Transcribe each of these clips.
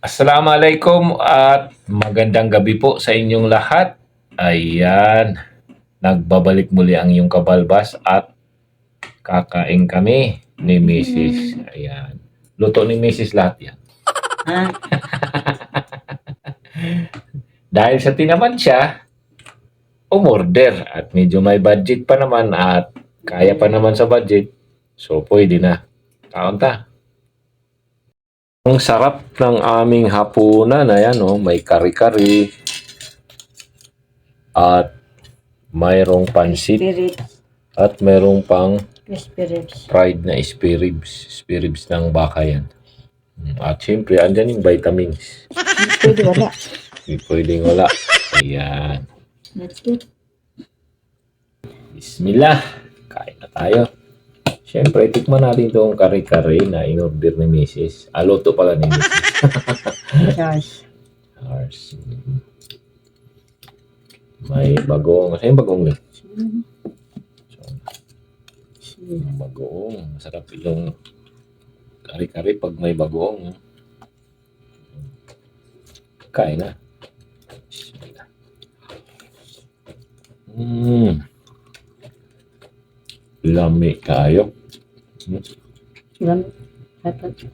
Assalamualaikum at magandang gabi po sa inyong lahat. Ayan, nagbabalik muli ang iyong kabalbas at kakain kami ni Mrs. Ayan, luto ni Mrs. lahat yan. Ah, Dahil sa tinaman siya, umorder at medyo may budget pa naman at kaya pa naman sa budget, so pwede na. Kaon ta. Ang sarap ng aming hapunan. Ayan, oh, may kari-kari at mayroong pansit spirit, at mayroong pang spirits. fried na spiribs ng baka yan. At syempre, andyan yung vitamins. Pwede wala. Hindi pwedeng wala. Ayan. That's good. Bismillah. Kain na tayo. Syempre, tikman natin itong kare-kare na in-order ni Mrs. Luto pala ni Mrs. Charles. Ours. May bagong. Saan yung bagong yun? Yung bagoong. Masarap yung kare-kare pag may bagoong. Kain na. Bismillah. Lami kayo. Ilan? Dapat.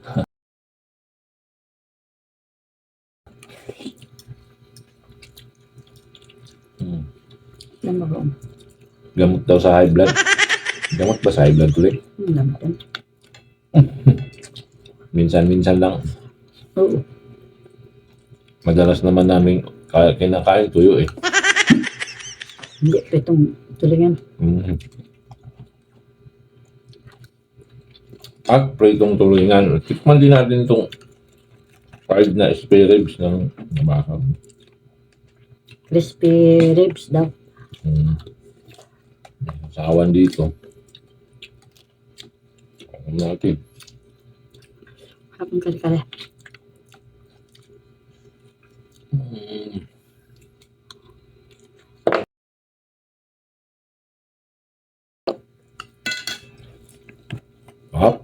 Ilan ba ba? Gamot daw sa high blood. Gamot ba sa high blood tuloy? Ilan ba? Minsan-minsan lang. Oo. Madalas naman namin kinakain tuyo eh. Hindi, itong tulingan. At pritong tulingan. Tikman din natin itong fried na spare ribs ng baka. Crispy ribs daw. Sawan dito. Ano natin? Hapon kare-kare. Hap.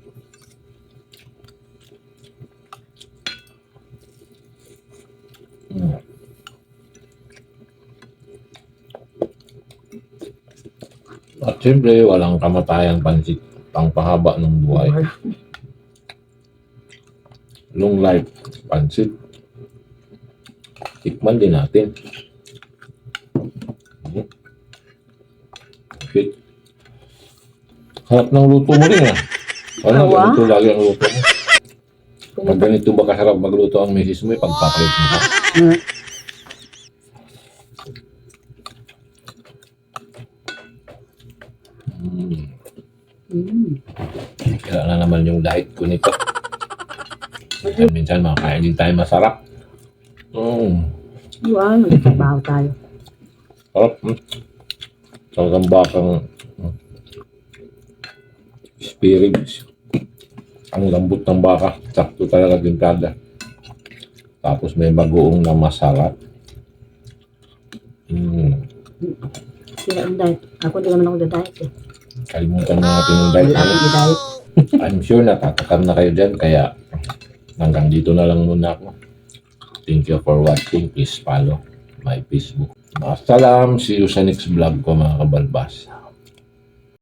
At siyempre, walang kamatayang pansit. Pangpahaba ng buhay. Long life pansit. Tikman din natin. Okay. Harap ng luto mo rin ah. Ano, Awa? ganito lagi ang luto mo. Pag ganito ba kasarap magluto ang misis mo, pagpapalit mo ka. Kaya na naman yung diet ko nito. Minsan makakain din tayo masarap. Wow, nagtrabaho tayo. Sarap. Talagang bakang spirits. Ang lambot ng baka. Sakto talaga timpada. Tapos may bagoong na masarap. Sila ang diet. Ako hindi naman ako diet eh. Kalimutan na natin yung diet. Wala akong diet. I'm sure natatakam na kayo dyan. Kaya hanggang dito na lang muna ako. Thank you for watching. Please follow my Facebook. Salam. See you sa next vlog ko mga kabalbas.